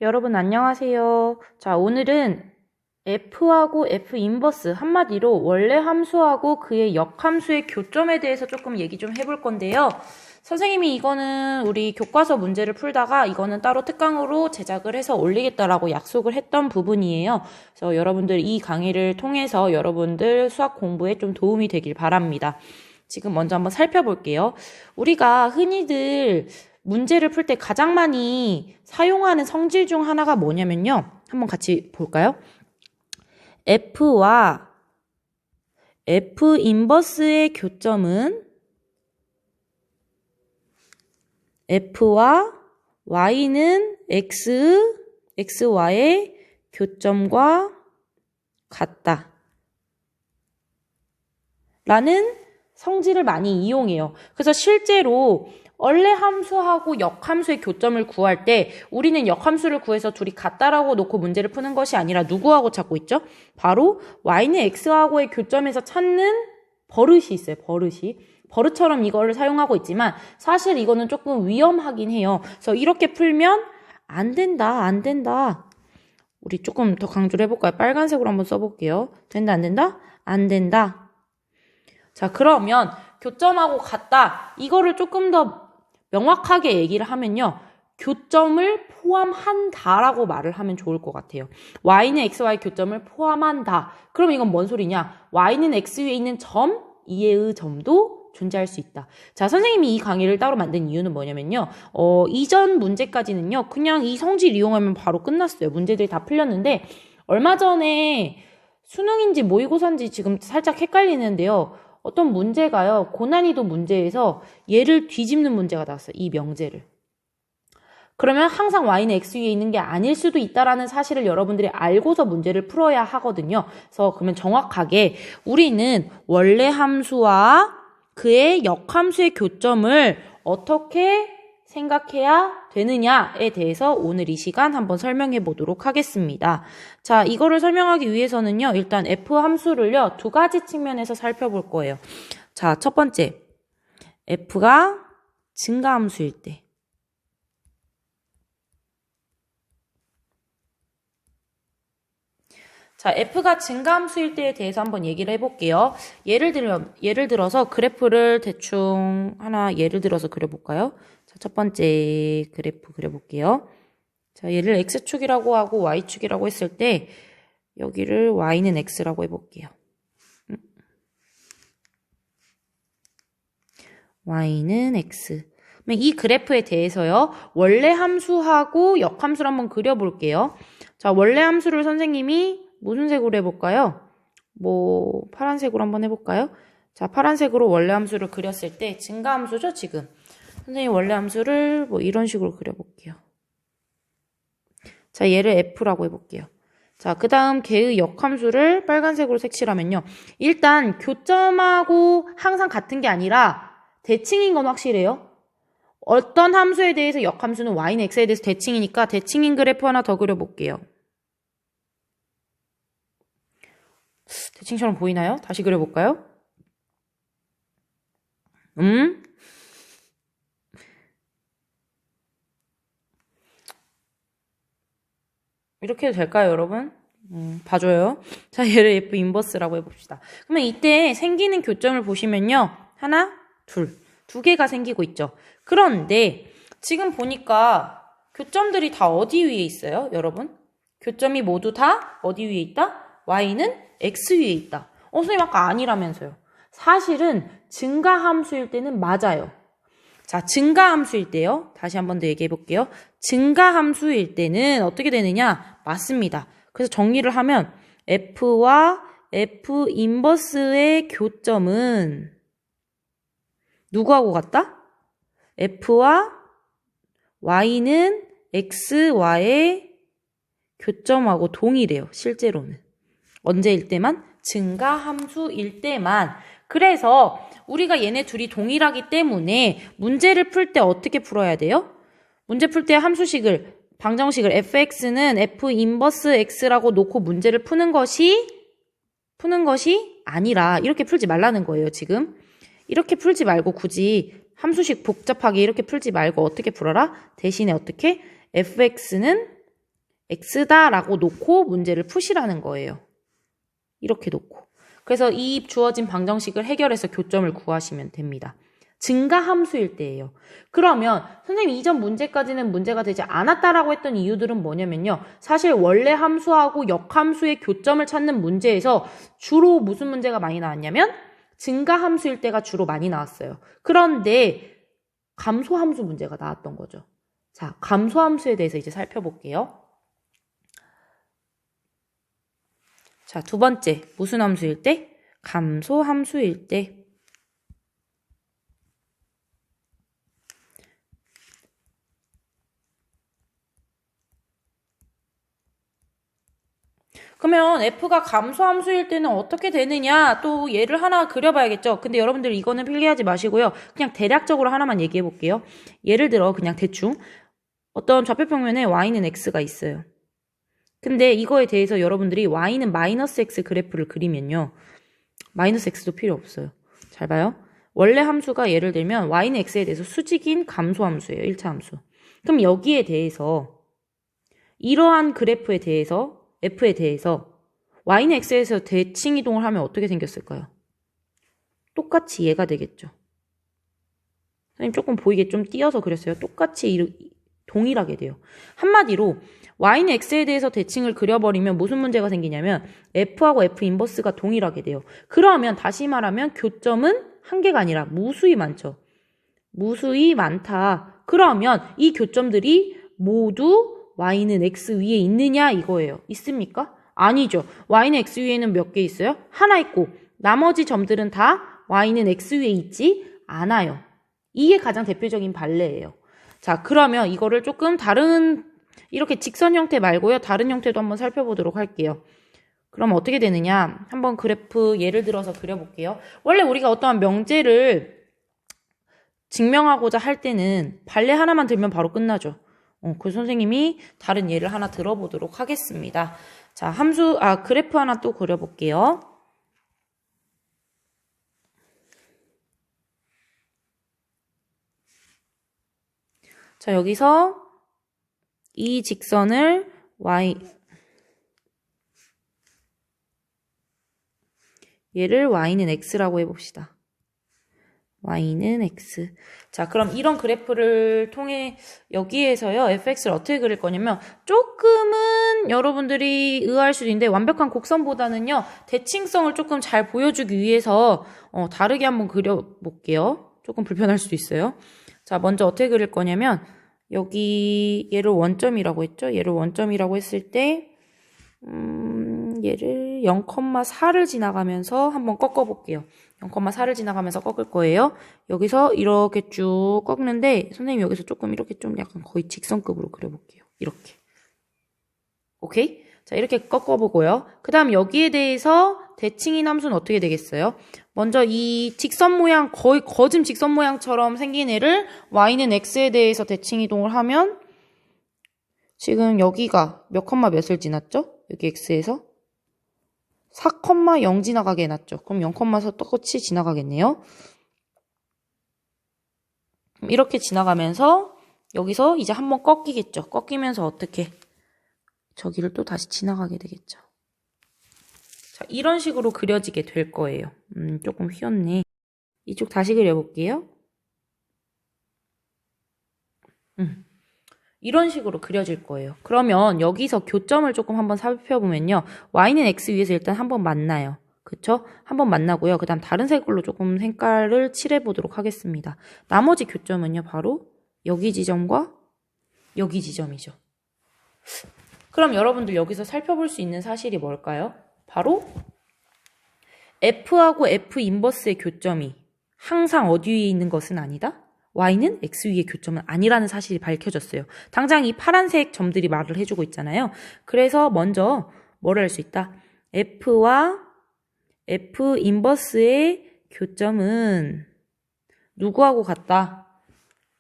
여러분 안녕하세요. 자, 오늘은 f하고 f 인버스, 한마디로 원래 함수하고 그의 역함수의 교점에 대해서 조금 얘기 좀 해볼 건데요. 선생님이 이거는 우리 교과서 문제를 풀다가 이거는 따로 특강으로 제작을 해서 올리겠다라고 약속을 했던 부분이에요. 그래서 여러분들 이 강의를 통해서 여러분들 수학 공부에 좀 도움이 되길 바랍니다. 지금 먼저 한번 살펴볼게요. 우리가 흔히들 문제를 풀 때 가장 많이 사용하는 성질 중 하나가 뭐냐면요. 한번 같이 볼까요? F와 F 인버스의 교점은 F와 Y는 X, XY의 교점과 같다. 라는 성질을 많이 이용해요. 그래서 실제로 원래 함수하고 역함수의 교점을 구할 때 우리는 역함수를 구해서 둘이 같다라고 놓고 문제를 푸는 것이 아니라 누구하고 찾고 있죠? 바로 y는 x하고의 교점에서 찾는 버릇이 있어요. 버릇처럼 이거를 사용하고 있지만 사실 이거는 조금 위험하긴 해요. 그래서 이렇게 풀면 안 된다. 우리 조금 더 강조를 해볼까요? 빨간색으로 한번 써볼게요. 된다, 안 된다? 안 된다. 자, 그러면 교점하고 같다. 이거를 조금 더 명확하게 얘기를 하면요. 교점을 포함한다라고 말을 하면 좋을 것 같아요. y는 xy 교점을 포함한다. 그럼 이건 뭔 소리냐? y는 x 위에 있는 점, 이의 점도 존재할 수 있다. 자, 선생님이 이 강의를 따로 만든 이유는 뭐냐면요. 이전 문제까지는요. 그냥 이 성질 이용하면 바로 끝났어요. 문제들이 다 풀렸는데 얼마 전에 수능인지 모의고사인지 지금 살짝 헷갈리는데요. 어떤 문제가요. 고난이도 문제에서 얘를 뒤집는 문제가 나왔어요. 이 명제를. 그러면 항상 y는 x 위에 있는 게 아닐 수도 있다라는 사실을 여러분들이 알고서 문제를 풀어야 하거든요. 그래서 그러면 정확하게 우리는 원래 함수와 그의 역함수의 교점을 어떻게 생각해야 되느냐에 대해서 오늘 이 시간 한번 설명해 보도록 하겠습니다. 자, 이거를 설명하기 위해서는요. 일단 f 함수를요. 두 가지 측면에서 살펴볼 거예요. 자, 첫 번째. f가 증가함수일 때. 자, f가 증가함수일 때에 대해서 한번 얘기를 해볼게요. 예를 들어서 그래프를 대충 하나 예를 들어서 그려볼까요? 자, 첫 번째 그래프 그려볼게요. 자, 얘를 x축이라고 하고 y축이라고 했을 때 여기를 y는 x라고 해볼게요. y는 x. 그러면 이 그래프에 대해서요. 원래 함수하고 역함수를 한번 그려볼게요. 자, 원래 함수를 선생님이 무슨 색으로 해볼까요? 파란색으로 한번 해볼까요? 자, 파란색으로 원래 함수를 그렸을 때 증가함수죠, 지금. 선생님 원래 함수를 이런 식으로 그려볼게요. 자, 얘를 f라고 해볼게요. 자, 그 다음 걔의 역함수를 빨간색으로 색칠하면요. 일단 교점하고 항상 같은 게 아니라 대칭인 건 확실해요. 어떤 함수에 대해서 역함수는 y는 x에 대해서 대칭이니까 대칭인 그래프 하나 더 그려볼게요. 대칭처럼 보이나요? 다시 그려볼까요? 이렇게 해도 될까요, 여러분? 봐줘요. 자, 얘를 F 인버스라고 해봅시다. 그러면 이때 생기는 교점을 보시면요. 하나, 두 개가 생기고 있죠. 그런데 지금 보니까 교점들이 다 어디 위에 있어요, 여러분? 교점이 모두 다 어디 위에 있다? y는 x 위에 있다. 선생님 아까 아니라면서요. 사실은 증가함수일 때는 맞아요. 자, 증가함수일 때요. 다시 한 번 더 얘기해 볼게요. 증가함수일 때는 어떻게 되느냐? 맞습니다. 그래서 정리를 하면 f와 f 인버스의 교점은 누구하고 같다? f와 y는 xy의 교점하고 동일해요. 실제로는. 언제일 때만? 증가함수일 때만. 그래서 우리가 얘네 둘이 동일하기 때문에 문제를 풀 때 어떻게 풀어야 돼요? 문제 풀 때 함수식을, 방정식을 fx는 f 인버스 x라고 놓고 문제를 푸는 것이 아니라 이렇게 풀지 말라는 거예요, 지금. 이렇게 풀지 말고 굳이 함수식 복잡하게 이렇게 풀지 말고 어떻게 풀어라? 대신에 어떻게? fx는 x다라고 놓고 문제를 푸시라는 거예요. 이렇게 놓고. 그래서 이 주어진 방정식을 해결해서 교점을 구하시면 됩니다. 증가함수일 때예요. 그러면 선생님 이전 문제까지는 문제가 되지 않았다라고 했던 이유들은 뭐냐면요. 사실 원래 함수하고 역함수의 교점을 찾는 문제에서 주로 무슨 문제가 많이 나왔냐면 증가함수일 때가 주로 많이 나왔어요. 그런데 감소함수 문제가 나왔던 거죠. 자, 감소함수에 대해서 이제 살펴볼게요. 자, 두 번째, 무슨 함수일 때? 감소함수일 때. 그러면 f가 감소함수일 때는 어떻게 되느냐? 또 예를 하나 그려봐야겠죠? 근데 여러분들 이거는 필기하지 마시고요. 그냥 대략적으로 하나만 얘기해 볼게요. 예를 들어 그냥 대충 어떤 좌표평면에 y는 x가 있어요. 근데 이거에 대해서 여러분들이 y는 마이너스 x 그래프를 그리면요. 마이너스 x도 필요 없어요. 잘 봐요. 원래 함수가 예를 들면 y는 x에 대해서 수직인 감소함수예요. 1차 함수. 그럼 여기에 대해서 이러한 그래프에 대해서 f에 대해서 y는 x에서 대칭 이동을 하면 어떻게 생겼을까요? 똑같이 얘가 되겠죠. 선생님 조금 보이게 좀 띄어서 그렸어요. 똑같이 동일하게 돼요. 한마디로 y는 x에 대해서 대칭을 그려버리면 무슨 문제가 생기냐면 f하고 f 인버스가 동일하게 돼요. 그러면 다시 말하면 교점은 한 개가 아니라 무수히 많죠. 무수히 많다. 그러면 이 교점들이 모두 y는 x 위에 있느냐 이거예요. 있습니까? 아니죠. y는 x 위에는 몇 개 있어요? 하나 있고 나머지 점들은 다 y는 x 위에 있지 않아요. 이게 가장 대표적인 판례예요. 자, 그러면 이거를 조금 다른 이렇게 직선 형태 말고요. 다른 형태도 한번 살펴보도록 할게요. 그럼 어떻게 되느냐? 한번 그래프 예를 들어서 그려볼게요. 원래 우리가 어떠한 명제를 증명하고자 할 때는 판례 하나만 들면 바로 끝나죠. 그 선생님이 다른 예를 하나 들어보도록 하겠습니다. 자, 그래프 하나 또 그려볼게요. 자, 여기서 이 직선을 얘를 y는 x라고 해봅시다. y는 x. 자, 그럼 이런 그래프를 통해 여기에서요, fx를 어떻게 그릴 거냐면 조금은 여러분들이 의아할 수도 있는데 완벽한 곡선보다는요, 대칭성을 조금 잘 보여주기 위해서 다르게 한번 그려볼게요. 조금 불편할 수도 있어요. 자, 먼저 어떻게 그릴 거냐면 여기 얘를 원점이라고 했죠? 얘를 원점이라고 했을 때 얘를 0,4를 지나가면서 한번 꺾어볼게요. 0,4를 지나가면서 꺾을 거예요. 여기서 이렇게 쭉 꺾는데 선생님 여기서 조금 이렇게 좀 약간 거의 직선급으로 그려볼게요. 이렇게. 오케이? 자, 이렇게 꺾어보고요. 그 다음 여기에 대해서 대칭인 함수는 어떻게 되겠어요? 먼저 이 직선 모양, 거의 거짐 직선 모양처럼 생긴 애를 y는 x에 대해서 대칭 이동을 하면 지금 여기가 몇 컴마 몇을 지났죠? 여기 x에서 4,0 지나가게 해놨죠. 그럼 0,4 똑같이 지나가겠네요. 이렇게 지나가면서 여기서 이제 한번 꺾이겠죠. 꺾이면서 어떻게 저기를 또 다시 지나가게 되겠죠. 자, 이런 식으로 그려지게 될 거예요. 조금 휘었네. 이쪽 다시 그려볼게요. 이런 식으로 그려질 거예요. 그러면 여기서 교점을 조금 한번 살펴보면요. y는 x 위에서 일단 한번 만나요. 그쵸? 한번 만나고요. 그 다음 다른 색깔로 조금 색깔을 칠해보도록 하겠습니다. 나머지 교점은요. 바로 여기 지점과 여기 지점이죠. 그럼 여러분들 여기서 살펴볼 수 있는 사실이 뭘까요? 바로 f하고 f 인버스의 교점이 항상 어디 위에 있는 것은 아니다? y는 x 위의 교점은 아니라는 사실이 밝혀졌어요. 당장 이 파란색 점들이 말을 해주고 있잖아요. 그래서 먼저 뭐를 할 수 있다? f와 f 인버스의 교점은 누구하고 같다?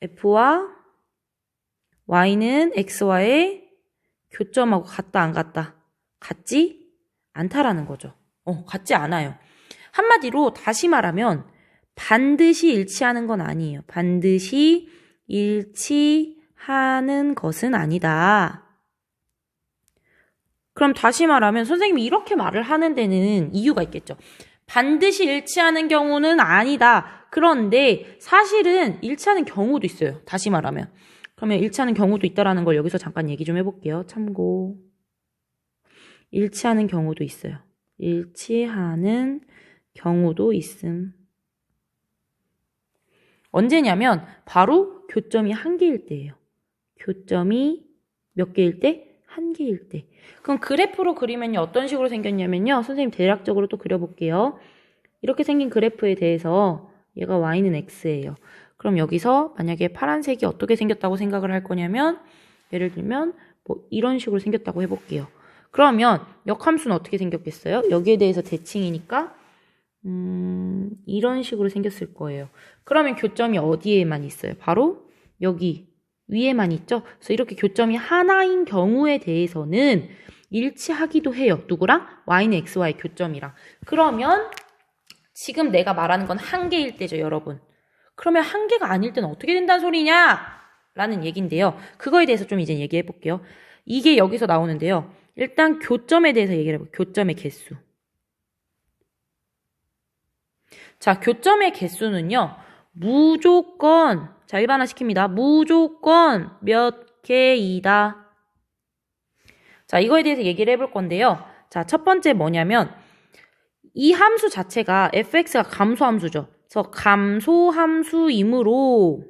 f와 y는 x와의 교점하고 같다 안 같다? 같지 않다라는 거죠. 같지 않아요. 한마디로 다시 말하면 반드시 일치하는 건 아니에요. 반드시 일치하는 것은 아니다. 그럼 다시 말하면 선생님이 이렇게 말을 하는 데는 이유가 있겠죠. 반드시 일치하는 경우는 아니다. 그런데 사실은 일치하는 경우도 있어요. 다시 말하면. 그러면 일치하는 경우도 있다라는 걸 여기서 잠깐 얘기 좀 해볼게요. 참고. 일치하는 경우도 있어요. 일치하는 경우도 있음. 언제냐면 바로 교점이 한 개일 때예요. 교점이 몇 개일 때? 한 개일 때. 그럼 그래프로 그리면요. 어떤 식으로 생겼냐면요. 선생님 대략적으로 또 그려볼게요. 이렇게 생긴 그래프에 대해서 얘가 y는 x예요. 그럼 여기서 만약에 파란색이 어떻게 생겼다고 생각을 할 거냐면 예를 들면 뭐 이런 식으로 생겼다고 해볼게요. 그러면 역함수는 어떻게 생겼겠어요? 여기에 대해서 대칭이니까 이런 식으로 생겼을 거예요. 그러면 교점이 어디에만 있어요? 바로 여기 위에만 있죠? 그래서 이렇게 교점이 하나인 경우에 대해서는 일치하기도 해요. 누구랑? y는 x와의 교점이랑. 그러면 지금 내가 말하는 건 한 개일 때죠, 여러분. 그러면 한 개가 아닐 때는 어떻게 된다는 소리냐? 라는 얘기인데요. 그거에 대해서 좀 이제 얘기해 볼게요. 이게 여기서 나오는데요. 일단 교점에 대해서 얘기를 해볼게요. 교점의 개수. 자, 교점의 개수는요. 무조건 자, 일반화시킵니다. 무조건 몇 개이다. 자, 이거에 대해서 얘기를 해볼 건데요. 자, 첫 번째 뭐냐면 이 함수 자체가 fx가 감소함수죠. 그래서 감소함수이므로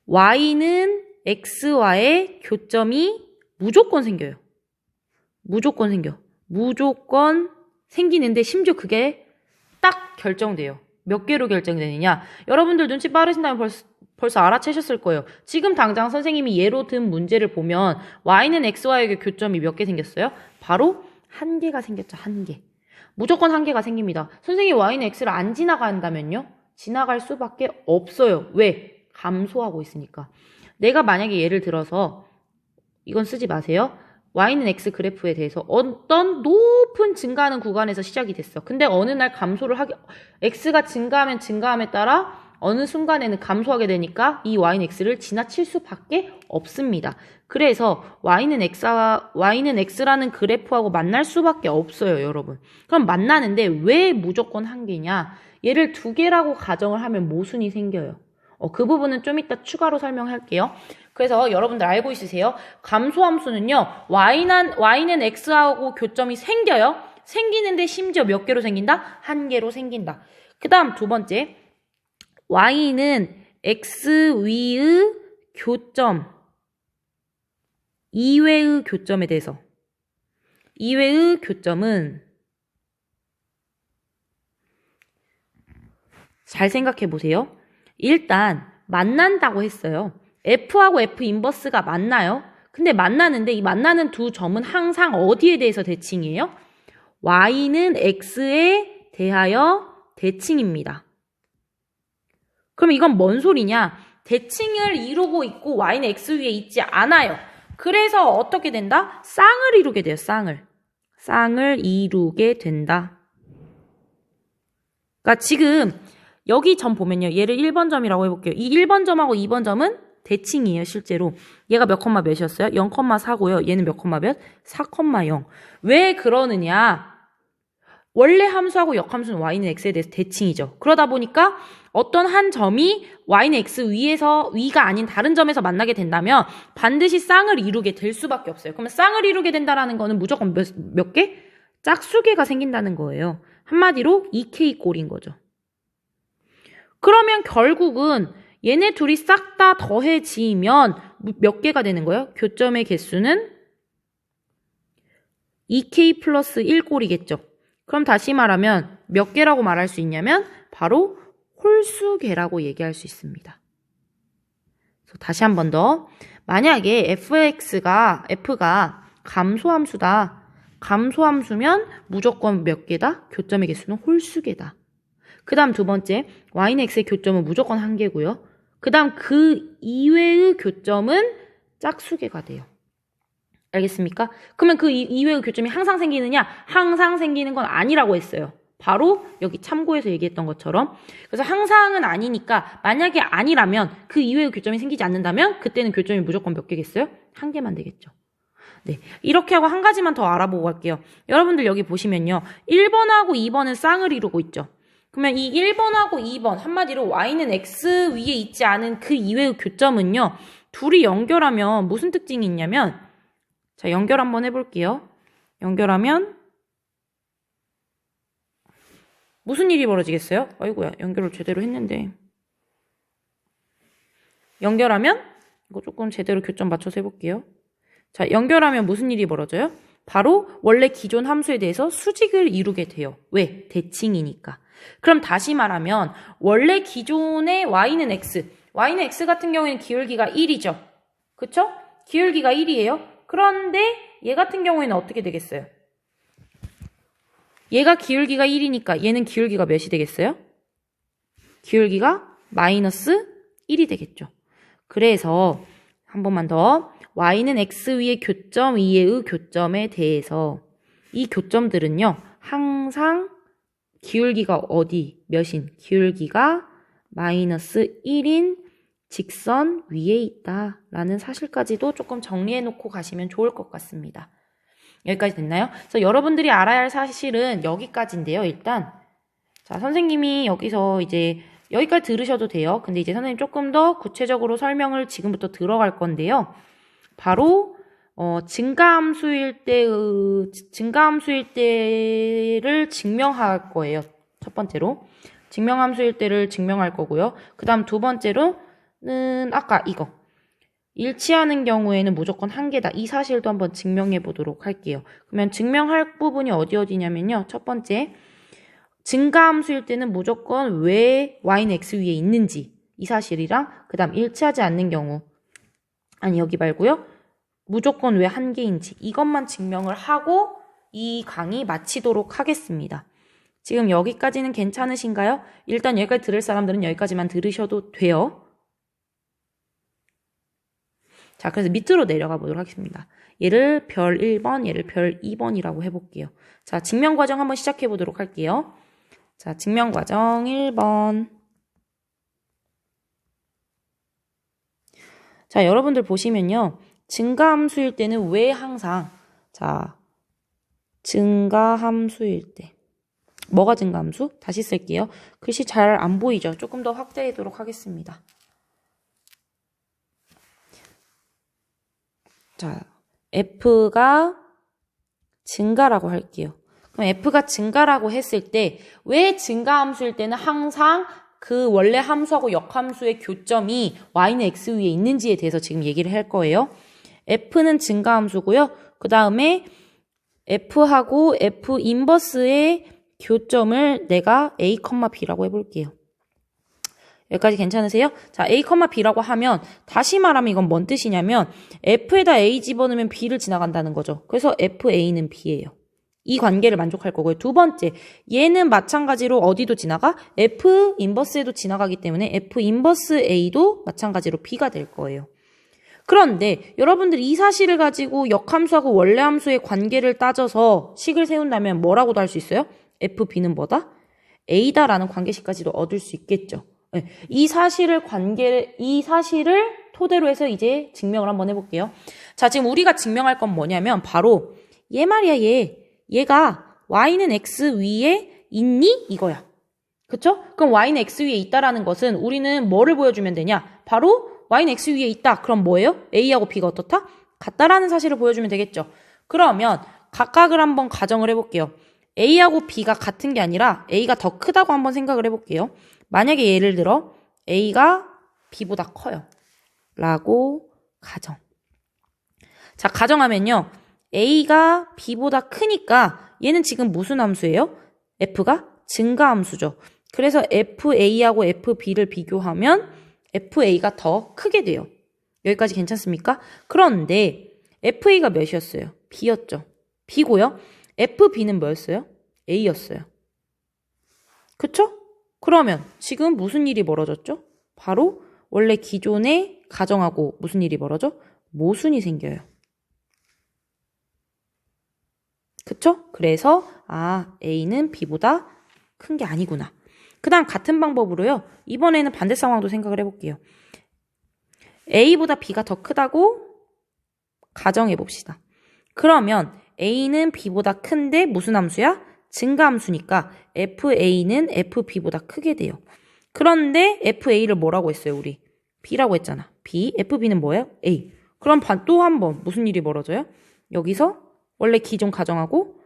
y는 x와의 교점이 무조건 생겨요. 무조건 생겨. 무조건 생기는데 심지어 그게 딱 결정돼요. 몇 개로 결정되느냐? 여러분들 눈치 빠르신다면 벌써 알아채셨을 거예요. 지금 당장 선생님이 예로 든 문제를 보면 y는 x와의 교점이 몇 개 생겼어요? 바로 한 개가 생겼죠. 한 개. 무조건 한 개가 생깁니다. 선생님이 y는 x를 안 지나간다면요? 지나갈 수밖에 없어요. 왜? 감소하고 있으니까. 내가 만약에 예를 들어서 이건 쓰지 마세요. y는 x 그래프에 대해서 어떤 높은 증가하는 구간에서 시작이 됐어. 근데 어느 날 감소를 x가 증가하면 증가함에 따라 어느 순간에는 감소하게 되니까 이 y는 x를 지나칠 수밖에 없습니다. 그래서 y는 x라는 그래프하고 만날 수밖에 없어요, 여러분. 그럼 만나는데 왜 무조건 한 개냐? 얘를 두 개라고 가정을 하면 모순이 생겨요. 그 부분은 좀 이따 추가로 설명할게요. 그래서 여러분들 알고 있으세요? 감소함수는요, y는 x하고 교점이 생겨요. 생기는데 심지어 몇 개로 생긴다? 한 개로 생긴다. 그 다음 두 번째, y는 x 위의 교점 이외의 교점에 대해서 이외의 교점은 잘 생각해 보세요. 일단 만난다고 했어요. F하고 F 인버스가 만나요. 근데 만나는데 이 만나는 두 점은 항상 어디에 대해서 대칭이에요? Y는 X에 대하여 대칭입니다. 그럼 이건 뭔 소리냐? 대칭을 이루고 있고 Y는 X 위에 있지 않아요. 그래서 어떻게 된다? 쌍을 이루게 돼요. 쌍을 이루게 된다. 그러니까 지금 여기 점 보면요. 얘를 1번 점이라고 해볼게요. 이 1번 점하고 2번 점은 대칭이에요. 실제로. 얘가 몇 컴마 몇이었어요? 0,4고요. 얘는 몇 컴마 몇? 4,0. 왜 그러느냐? 원래 함수하고 역함수는 y는 x에 대해서 대칭이죠. 그러다 보니까 어떤 한 점이 y는 x 위가 아닌 다른 점에서 만나게 된다면 반드시 쌍을 이루게 될 수밖에 없어요. 그러면 쌍을 이루게 된다는 거는 무조건 몇 개? 짝수개가 생긴다는 거예요. 한마디로 2k 꼴인 거죠. 그러면 결국은 얘네 둘이 싹 다 더해지면 몇 개가 되는 거예요? 교점의 개수는 2k 플러스 1꼴이겠죠. 그럼 다시 말하면 몇 개라고 말할 수 있냐면 바로 홀수개라고 얘기할 수 있습니다. 다시 한 번 더. 만약에 F가 감소함수다. 감소함수면 무조건 몇 개다? 교점의 개수는 홀수개다. 그 다음 두 번째, y는 x의 교점은 무조건 한 개고요. 그 다음 그 이외의 교점은 짝수개가 돼요. 알겠습니까? 그러면 그 이외의 교점이 항상 생기느냐? 항상 생기는 건 아니라고 했어요. 바로 여기 참고해서 얘기했던 것처럼. 그래서 항상은 아니니까 만약에 아니라면 그 이외의 교점이 생기지 않는다면 그때는 교점이 무조건 몇 개겠어요? 한 개만 되겠죠. 네, 이렇게 하고 한 가지만 더 알아보고 갈게요. 여러분들 여기 보시면요. 1번하고 2번은 쌍을 이루고 있죠. 그러면 이 1번하고 2번, 한마디로 y는 x 위에 있지 않은 그 이외의 교점은요. 둘이 연결하면 무슨 특징이 있냐면, 자, 연결 한번 해볼게요. 연결하면 무슨 일이 벌어지겠어요? 아이고야, 연결을 제대로 했는데. 연결하면, 이거 조금 제대로 교점 맞춰서 해볼게요. 자, 연결하면 무슨 일이 벌어져요? 바로 원래 기존 함수에 대해서 수직을 이루게 돼요. 왜? 대칭이니까. 그럼 다시 말하면 원래 기존의 y는 x 같은 경우에는 기울기가 1이죠. 그쵸? 기울기가 1이에요. 그런데 얘 같은 경우에는 어떻게 되겠어요? 얘가 기울기가 1이니까 얘는 기울기가 몇이 되겠어요? 기울기가 마이너스 1이 되겠죠. 그래서 한 번만 더 y는 x 위의 교점 이의 교점에 대해서 이 교점들은요. 항상 기울기가 어디 몇인? 기울기가 마이너스 1인 직선 위에 있다라는 사실까지도 조금 정리해놓고 가시면 좋을 것 같습니다. 여기까지 됐나요? 그래서 여러분들이 알아야 할 사실은 여기까지인데요. 일단 자 선생님이 여기서 이제 여기까지 들으셔도 돼요. 근데 이제 선생님 조금 더 구체적으로 설명을 지금부터 들어갈 건데요. 바로 증가함수일 때를 증명할 거예요. 첫 번째로 증명함수일 때를 증명할 거고요. 그 다음 두 번째로는 아까 이거 일치하는 경우에는 무조건 한 개다. 이 사실도 한번 증명해 보도록 할게요. 그러면 증명할 부분이 어디냐면요. 첫 번째 증가함수일 때는 무조건 왜 y는 x 위에 있는지 이 사실이랑 그 다음 일치하지 않는 경우 아니 여기 말고요. 무조건 왜 한 개인지 이것만 증명을 하고 이 강의 마치도록 하겠습니다. 지금 여기까지는 괜찮으신가요? 일단 여기까지 들을 사람들은 여기까지만 들으셔도 돼요. 자, 그래서 밑으로 내려가 보도록 하겠습니다. 얘를 별 1번, 얘를 별 2번이라고 해볼게요. 자, 증명 과정 한번 시작해 보도록 할게요. 자, 증명 과정 1번. 자, 여러분들 보시면요. 증가함수일 때는 왜 항상 자, 증가함수일 때 뭐가 증가함수? 다시 쓸게요. 글씨 잘 안 보이죠? 조금 더 확대하도록 하겠습니다. 자, F가 증가라고 할게요. 그럼 F가 증가라고 했을 때 왜 증가함수일 때는 항상 그 원래 함수하고 역함수의 교점이 y는 x 위에 있는지에 대해서 지금 얘기를 할 거예요. F는 증가함수고요. 그 다음에 F하고 F 인버스의 교점을 내가 A, B라고 해볼게요. 여기까지 괜찮으세요? 자, A, B라고 하면 다시 말하면 이건 뭔 뜻이냐면 F에다 A 집어넣으면 B를 지나간다는 거죠. 그래서 FA는 B예요. 이 관계를 만족할 거고요. 두 번째, 얘는 마찬가지로 어디도 지나가? F 인버스에도 지나가기 때문에 F 인버스 A도 마찬가지로 B가 될 거예요. 그런데 여러분들이 이 사실을 가지고 역함수하고 원래 함수의 관계를 따져서 식을 세운다면 뭐라고도 할 수 있어요? FB는 뭐다? A다라는 관계식까지도 얻을 수 있겠죠. 네. 이 사실을 토대로 해서 이제 증명을 한번 해볼게요. 자, 지금 우리가 증명할 건 뭐냐면 바로 얘 말이야, 얘가 y는 x 위에 있니? 이거야. 그쵸? 그럼 y는 x 위에 있다라는 것은 우리는 뭐를 보여주면 되냐? 바로 y는 x 위에 있다. 그럼 뭐예요? a하고 b가 어떻다? 같다라는 사실을 보여주면 되겠죠. 그러면 각각을 한번 가정을 해볼게요. a하고 b가 같은 게 아니라 a가 더 크다고 한번 생각을 해볼게요. 만약에 예를 들어 a가 b보다 커요. 라고 가정. 자, 가정하면요. a가 b보다 크니까 얘는 지금 무슨 함수예요? f가 증가함수죠. 그래서 fa하고 fb를 비교하면 fa가 더 크게 돼요. 여기까지 괜찮습니까? 그런데 fa가 몇이었어요? b였죠. b고요. fb는 뭐였어요? a였어요. 그쵸? 그러면 지금 무슨 일이 벌어졌죠? 바로 원래 기존의 가정하고 무슨 일이 벌어져? 모순이 생겨요. 그쵸? 그래서 A는 B보다 큰 게 아니구나. 그 다음 같은 방법으로요. 이번에는 반대 상황도 생각을 해볼게요. A보다 B가 더 크다고 가정해봅시다. 그러면 A는 B보다 큰데 무슨 함수야? 증가함수니까 FA는 FB보다 크게 돼요. 그런데 FA를 뭐라고 했어요, 우리? B라고 했잖아. B, FB는 뭐예요? A. 그럼 또 한 번 무슨 일이 벌어져요? 여기서 원래 기존 가정하고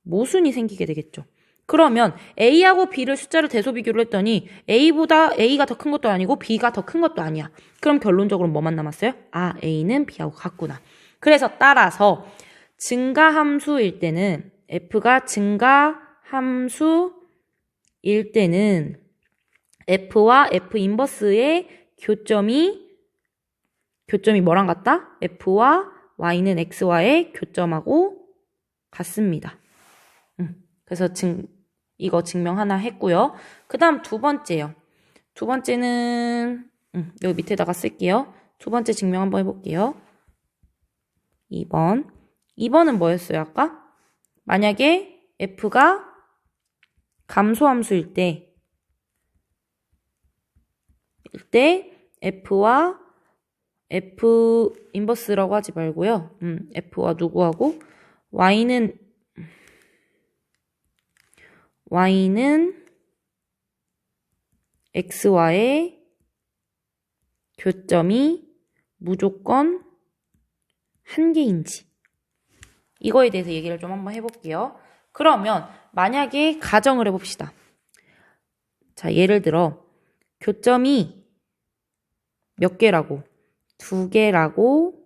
모순이 생기게 되겠죠. 그러면 A하고 B를 숫자를 대소 비교를 했더니 A보다 A가 더 큰 것도 아니고 B가 더 큰 것도 아니야. 그럼 결론적으로 뭐만 남았어요? 아, A는 B하고 같구나. 그래서 따라서 증가함수일 때는 F가 증가함수일 때는 F와 F 인버스의 교점이 뭐랑 같다? F와 Y는 X와의 교점하고 같습니다. 그래서 이거 증명 하나 했고요. 그 다음 두 번째요. 두 번째는 여기 밑에다가 쓸게요. 두 번째 증명 한번 해볼게요. 2번은 뭐였어요, 아까? 만약에 F가 감소함수일 때 F와 F 인버스라고 하지 말고요. F와 누구하고? Y는 X와의 교점이 무조건 한 개인지 이거에 대해서 얘기를 좀 한번 해볼게요. 그러면 만약에 가정을 해봅시다. 자, 예를 들어 교점이 몇 개라고? 2개라고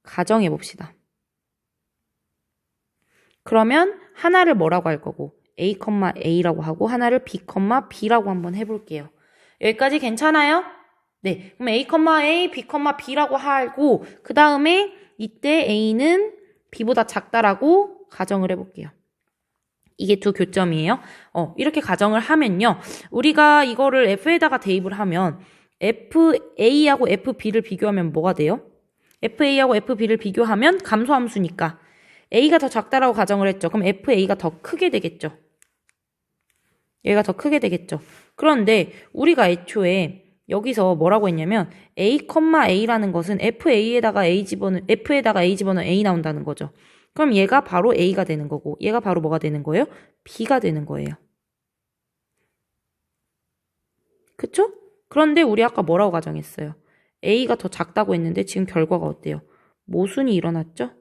가정해봅시다. 그러면 하나를 뭐라고 할 거고 A, A라고 하고 하나를 B, B라고 한번 해볼게요. 여기까지 괜찮아요? 네, 그럼 A, A, B, B라고 하고 그 다음에 이때 A는 B보다 작다라고 가정을 해볼게요. 이게 두 교점이에요. 이렇게 가정을 하면요. 우리가 이거를 F에다가 대입을 하면 FA하고 FB를 비교하면 뭐가 돼요? FA하고 FB를 비교하면 감소함수니까 A가 더 작다라고 가정을 했죠. 그럼 FA가 더 크게 되겠죠. 얘가 더 크게 되겠죠. 그런데 우리가 애초에 여기서 뭐라고 했냐면 A, A라는 것은 F에다가 A 집어넣은 A 나온다는 거죠. 그럼 얘가 바로 A가 되는 거고 얘가 바로 뭐가 되는 거예요? B가 되는 거예요. 그쵸? 그런데 우리 아까 뭐라고 가정했어요? A가 더 작다고 했는데 지금 결과가 어때요? 모순이 일어났죠?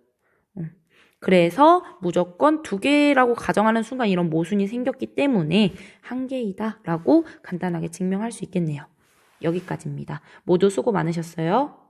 그래서 무조건 2개라고 가정하는 순간 이런 모순이 생겼기 때문에 1개이다 라고 간단하게 증명할 수 있겠네요. 여기까지입니다. 모두 수고 많으셨어요.